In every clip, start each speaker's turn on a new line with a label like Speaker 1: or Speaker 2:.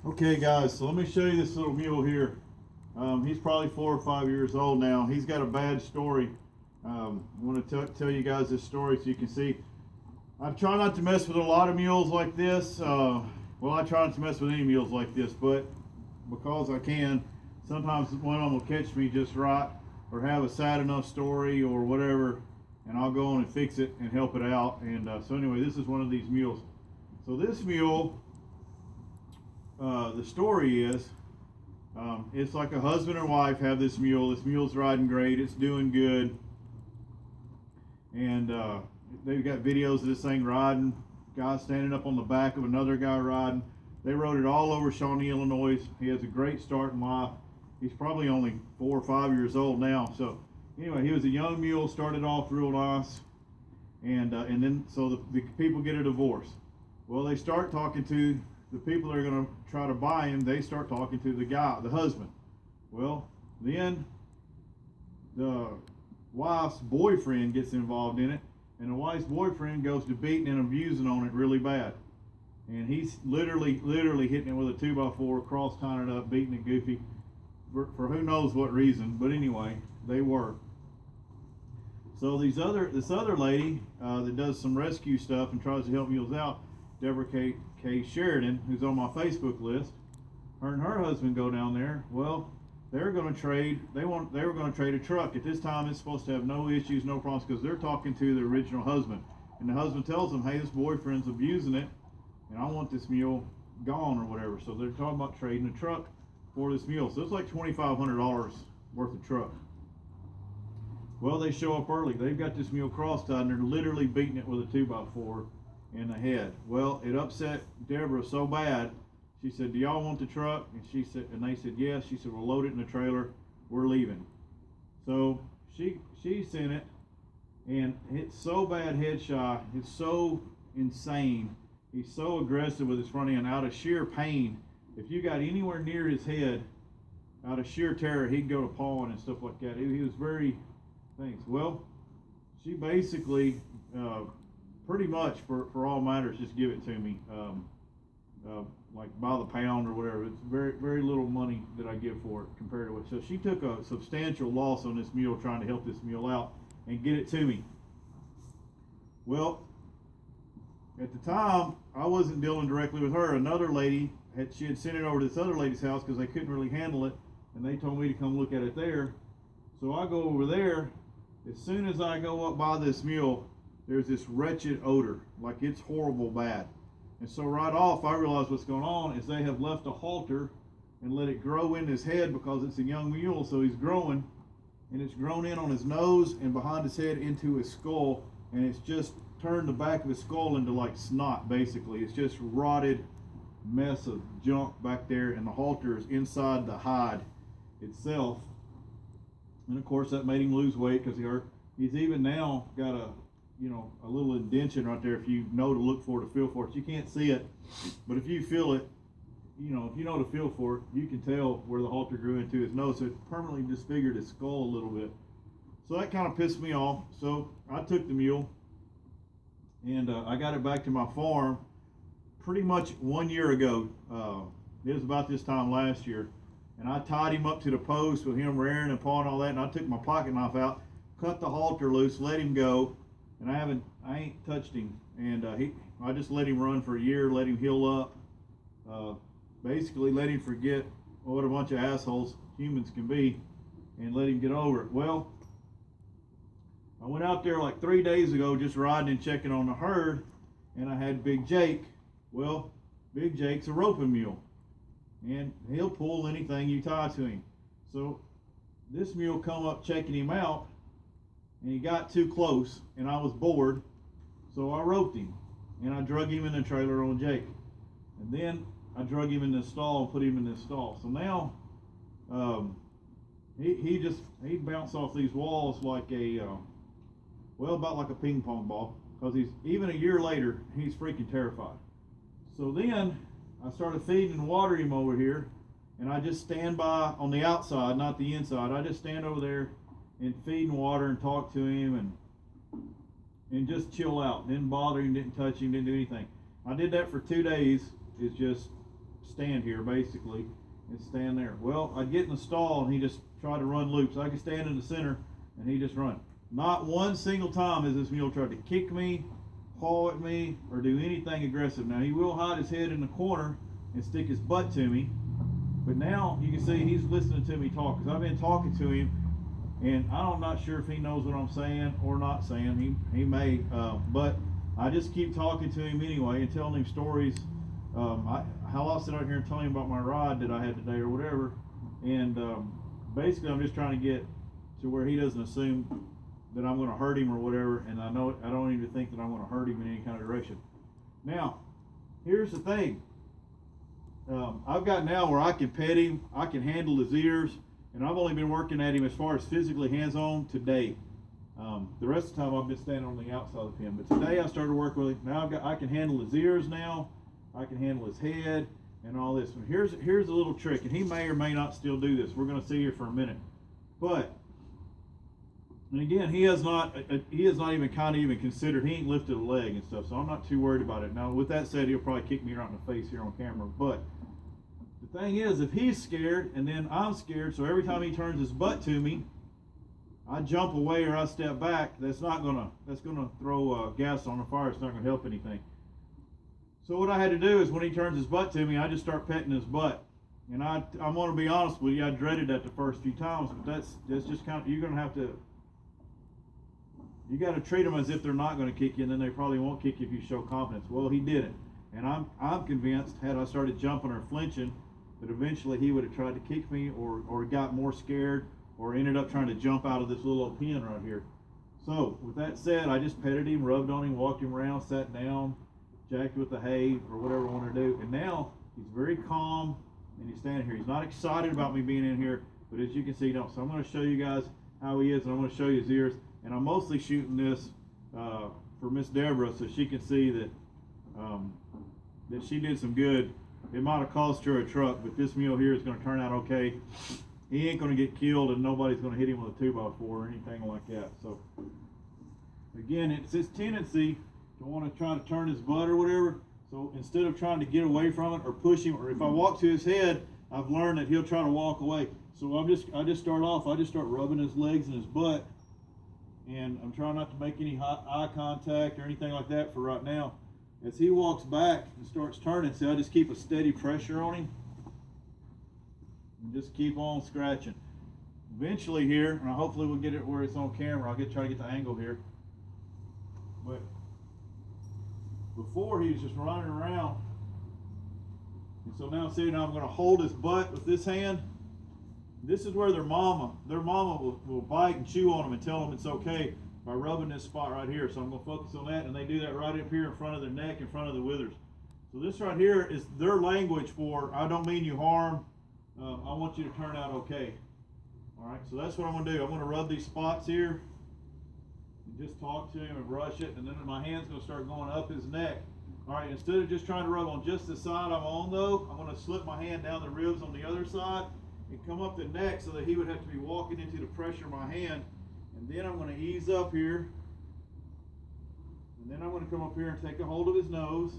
Speaker 1: Okay guys, so let me show you this little mule here. He's probably 4 or 5 years old now. He's got a bad story. I want to tell you guys this story so you can see. I try not to mess with a lot of mules like this. Well, I try not to mess with any mules like this, but because I can, sometimes one of them will catch me just right or have a sad enough story or whatever, and I'll go on and fix it and help it out. And so anyway, this is one of these mules. So this mule, the story is, it's like a husband and wife have this mule. This mule's riding great. It's doing good. And they've got videos of this thing riding. Guy standing up on the back of another guy riding. They rode it all over Shawnee, Illinois. He has a great start in life. He's probably only 4 or 5 years old now. So anyway, he was a young mule, started off real nice. And then, so the people get a divorce. Well, they start talking to the people that are going to try to buy him. They start talking to the guy, the husband. Well, then the wife's boyfriend gets involved in it, and the wife's boyfriend goes to beating and abusing on it really bad. And he's literally hitting it with a 2x4, cross tying it up, beating it goofy for who knows what reason. But anyway, they were. So this other lady that does some rescue stuff and tries to help mules out, Deborah K. Sheridan, who's on my Facebook list, her and her husband go down there. Well, they're going to trade. They were going to trade a truck. At this time, it's supposed to have no issues, no problems, because they're talking to the original husband, and the husband tells them, "Hey, this boyfriend's abusing it, and I want this mule gone or whatever." So they're talking about trading a truck for this mule. So it's like $2,500 worth of truck. Well, they show up early. They've got this mule cross-tied, and they're literally beating it with a 2x4 in the head. Well, it upset Deborah so bad. She said, "Do y'all want the truck?" And they said yes. She said, "We'll load it in the trailer. We're leaving." So she sent it, and it's so bad headshot. It's so insane. He's so aggressive with his front end out of sheer pain. If you got anywhere near his head, out of sheer terror, he'd go to pawing and stuff like that. He was very things. Well, she basically pretty much for all matters just give it to me. Like by the pound or whatever. It's very little money that I give for it compared to it. So she took a substantial loss on this mule trying to help this mule out and get it to me. Well, at the time, I wasn't dealing directly with her. Another lady she had sent it over to this other lady's house because they couldn't really handle it, and they told me to come look at it there. So I go over there. As soon as I go up by this mule, there's this wretched odor, like it's horrible bad. And so right off, I realize what's going on is they have left a halter and let it grow in his head because it's a young mule, so he's growing, and it's grown in on his nose and behind his head into his skull, and it's just turned the back of his skull into like snot, basically. It's just rotted mess of junk back there, and the halter is inside the hide itself. And of course, that made him lose weight because he's even now got a little indentation right there. If you know to look for it, to feel for it, you can't see it, but if you feel it, if you know to feel for it, you can tell where the halter grew into his nose. So it permanently disfigured his skull a little bit. So that kind of pissed me off. So I took the mule and I got it back to my farm pretty much 1 year ago. It was about this time last year, and I tied him up to the post with him rearing and pawing all that, and I took my pocket knife out, cut the halter loose, let him go. And I ain't touched him, and I just let him run for a year, let him heal up, basically let him forget what a bunch of assholes humans can be, and let him get over it. Well, I went out there like 3 days ago just riding and checking on the herd, and I had Big Jake. Well, Big Jake's a roping mule, and he'll pull anything you tie to him. So this mule come up checking him out, and he got too close, and I was bored, so I roped him, and I drug him in the trailer on Jake, and then I drug him in the stall and put him in this stall. So now he bounced off these walls like about like a ping pong ball, because he's even a year later he's freaking terrified. So then I started feeding and watering him over here, and I just stand by on the outside, not the inside. I just stand over there and feed and water and talk to him and just chill out. Didn't bother him, didn't touch him, didn't do anything. I did that for 2 days, is just stand here basically and stand there. Well, I'd get in the stall and he just tried to run loops. I could stand in the center and he just run. Not one single time has this mule tried to kick me, paw at me, or do anything aggressive. Now he will hide his head in the corner and stick his butt to me, but now you can see he's listening to me talk, because I've been talking to him, and I'm not sure if he knows what I'm saying or not saying. He may, but I just keep talking to him anyway and telling him stories. How I'll sit out here and tell him about my ride that I had today or whatever, and basically I'm just trying to get to where he doesn't assume that I'm going to hurt him or whatever, and I don't even think that I'm going to hurt him in any kind of direction. Now, here's the thing. I've got now where I can pet him, I can handle his ears, and I've only been working at him as far as physically hands-on today. The rest of the time I've been standing on the outside of him, but today I started working with him. Now I can handle his ears now, I can handle his head and all this. And here's a little trick, and he may or may not still do this. We're going to see here for a minute, but. And again, he has not even considered, he ain't lifted a leg and stuff, so I'm not too worried about it. Now, with that said, he'll probably kick me right in the face here on camera, but the thing is, if he's scared and then I'm scared, so every time he turns his butt to me, I jump away or I step back, that's gonna throw gas on the fire. It's not gonna help anything. So what I had to do is, when he turns his butt to me, I just start petting his butt. And I'm gonna be honest with you, I dreaded that the first few times, but that's just kind of, you got to treat them as if they're not going to kick you, and then they probably won't kick you if you show confidence. Well, he didn't, and I'm convinced, had I started jumping or flinching, that eventually he would have tried to kick me, or got more scared, or ended up trying to jump out of this little pen right here. So with that said, I just petted him, rubbed on him, walked him around, sat down, jacked with the hay or whatever I want to do, and now he's very calm and he's standing here. He's not excited about me being in here, but as you can see, no. So I'm going to show you guys how he is, and I'm going to show you his ears. And I'm mostly shooting this for Miss Deborah, so she can see that that she did some good. It might have cost her a truck, but this mule here is going to turn out okay. He ain't going to get killed, and nobody's going to hit him with a 2x4 or anything like that. So again, it's his tendency to want to try to turn his butt or whatever. So instead of trying to get away from it or push him, or if I walk to his head, I've learned that he'll try to walk away. So I just start rubbing his legs and his butt. And I'm trying not to make any eye contact or anything like that for right now. As he walks back and starts turning, see, I just keep a steady pressure on him and just keep on scratching. Eventually here, and hopefully we'll get it where it's on camera. I'll try to get the angle here. But before, he was just running around. And so now, see, now I'm going to hold his butt with this hand. This is where their mama will bite and chew on them and tell them it's okay by rubbing this spot right here. So I'm going to focus on that, and they do that right up here in front of their neck, in front of the withers. So this right here is their language for, I don't mean you harm, I want you to turn out okay. All right, so that's what I'm going to do. I'm going to rub these spots here and just talk to him and brush it, and then my hand's going to start going up his neck. All right, instead of just trying to rub on just the side I'm on though, I'm going to slip my hand down the ribs on the other side and come up the neck, so that he would have to be walking into the pressure of my hand. And then I'm going to ease up here, and then I'm going to come up here and take a hold of his nose,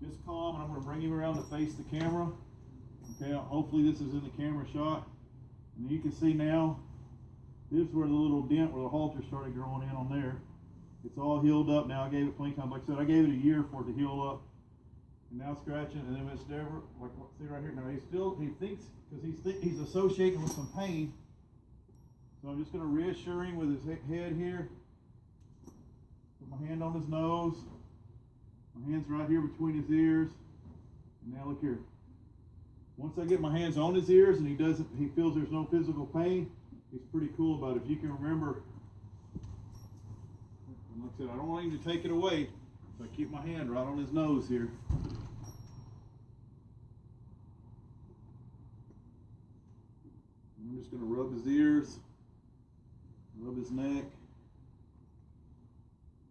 Speaker 1: just calm, and I'm going to bring him around to face the camera. Okay, hopefully this is in the camera shot, and you can see now this is where the little dent where the halter started growing in on there. It's all healed up now. I gave it plenty of time. Like I said, I gave it a year for it to heal up. And now scratching, and then Miss Deborah, like see right here. Now he thinks, because he's associating with some pain. So I'm just going to reassure him with his head here. Put my hand on his nose. My hand's right here between his ears. And now look here. Once I get my hands on his ears and he feels there's no physical pain, he's pretty cool about it. If you can remember, like I said, I don't want him to take it away, so I keep my hand right on his nose here. I'm just going to rub his ears, rub his neck,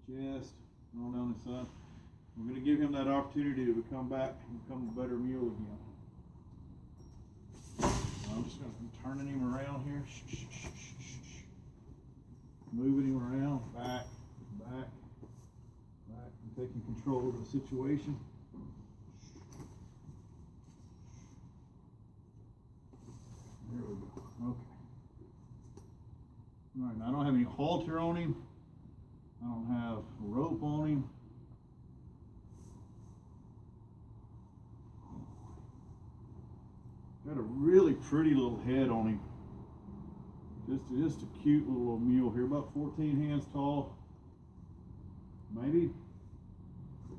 Speaker 1: chest, and on down his side. We're going to give him that opportunity to come back and become a better mule again. I'm just going to turning him around here, moving him around, back, taking control of the situation. There we go. Okay. All right, now I don't have any halter on him. I don't have rope on him. Got a really pretty little head on him. Just a cute little mule here, about 14 hands tall. Maybe,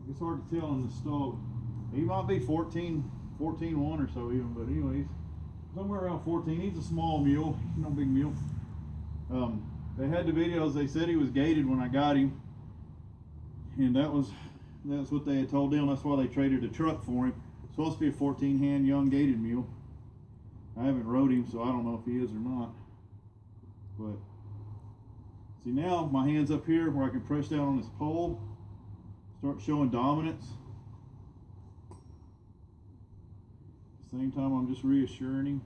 Speaker 1: it's hard to tell in the stall. He might be 14, 1 or so even, but anyways, somewhere around 14. He's a small mule, no big mule. They had the videos, they said he was gated when I got him. And that's what they had told them. That's why they traded a truck for him. Supposed to be a 14 hand young gated mule. I haven't rode him, so I don't know if he is or not. But see, now my hand's up here where I can press down on this pole, start showing dominance. At the same time, I'm just reassuring him.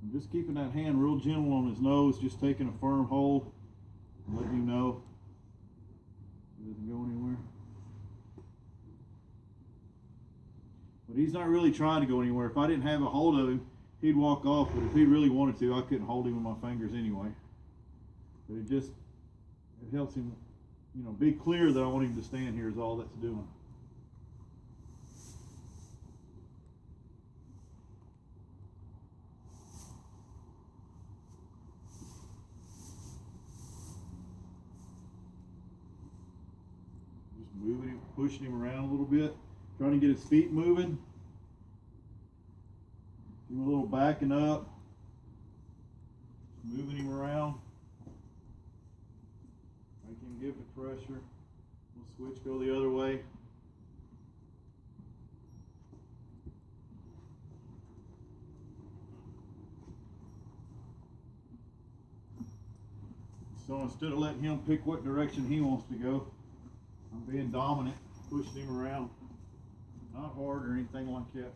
Speaker 1: I'm just keeping that hand real gentle on his nose, just taking a firm hold and letting him know he doesn't go anywhere. But he's not really trying to go anywhere. If I didn't have a hold of him, he'd walk off, but if he really wanted to, I couldn't hold him with my fingers anyway. But it helps him, be clear that I want him to stand here is all that's doing. Just moving him, pushing him around a little bit. Trying to get his feet moving. Give him a little backing up. Moving him around. Make him give the pressure. We'll switch, go the other way. So instead of letting him pick what direction he wants to go, I'm being dominant, pushing him around. Not hard or anything like that.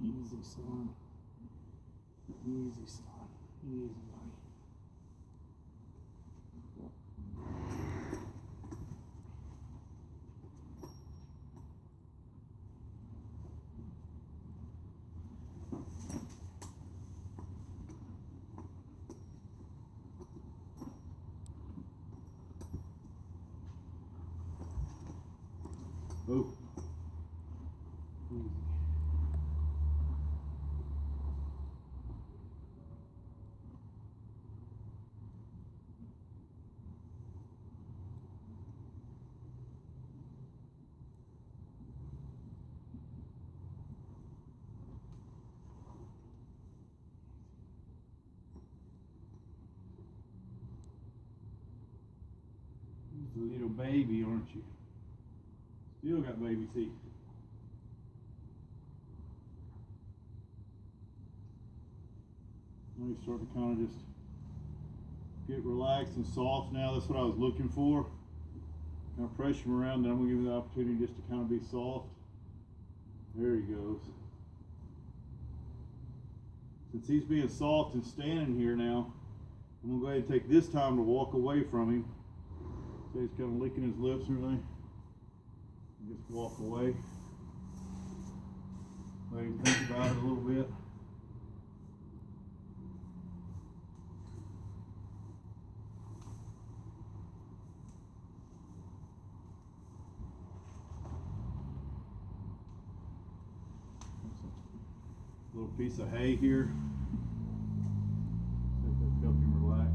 Speaker 1: Easy, son. Easy, son. Easy, buddy. Oh. Easy. A little baby, aren't you? Still got baby teeth. Now you start to kind of just get relaxed and soft now. That's what I was looking for. Kind of pressure him around, then I'm going to give him the opportunity just to kind of be soft. There he goes. Since he's being soft and standing here now, I'm going to go ahead and take this time to walk away from him. So he's kind of licking his lips and everything. And just walk away. Maybe think about it a little bit. Little piece of hay here. See if that'll help him relax.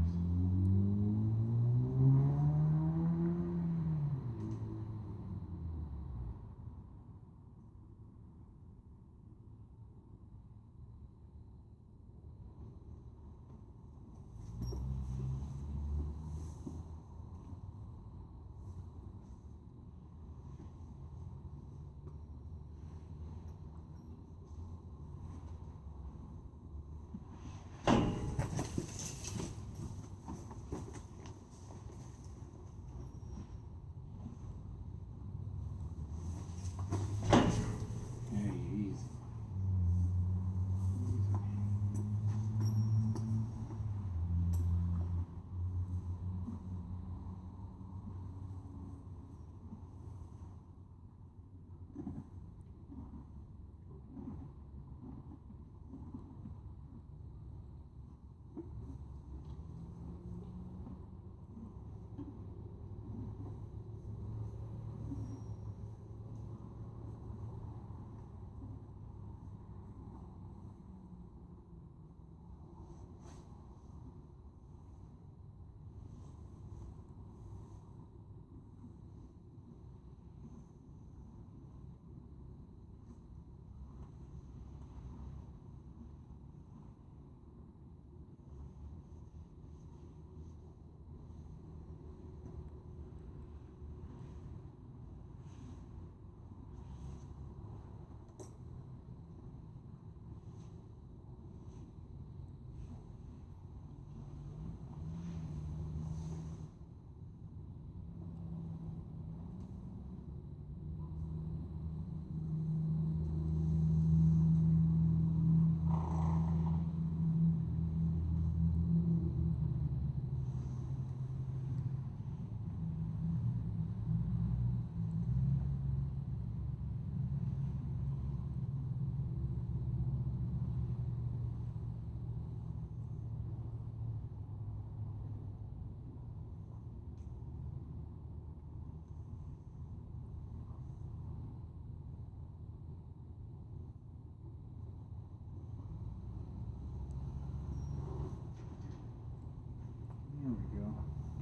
Speaker 1: There we go.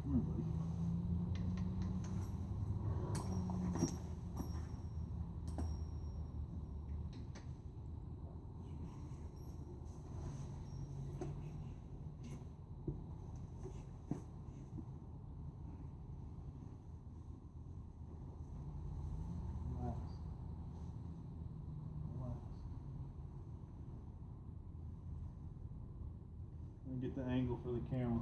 Speaker 1: Come here, buddy. Relax. Relax. Let me get the angle for the camera.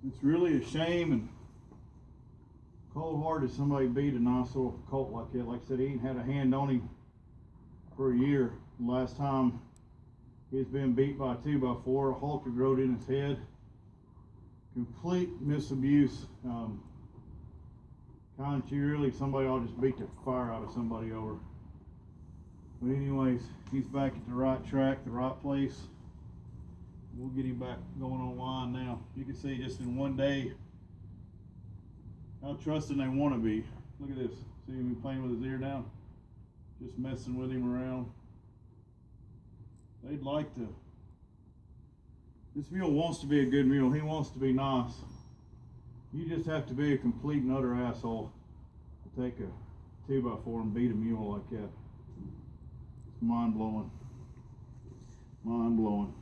Speaker 1: It's really a shame and cold-hearted somebody beat a nice little colt like that. Like I said, he ain't had a hand on him for a year. The last time he was being beat by a 2x4, a halter rode in his head. Complete misabuse. Kind of really somebody ought to just beat the fire out of somebody over. But anyways, he's back at the right track, the right place. We'll get him back going online now. You can see just in one day how trusting they want to be. Look at this. See him playing with his ear down? Just messing with him around. They'd like to. This mule wants to be a good mule. He wants to be nice. You just have to be a complete and utter asshole to take a 2x4 and beat a mule like that. It's mind-blowing. Mind-blowing.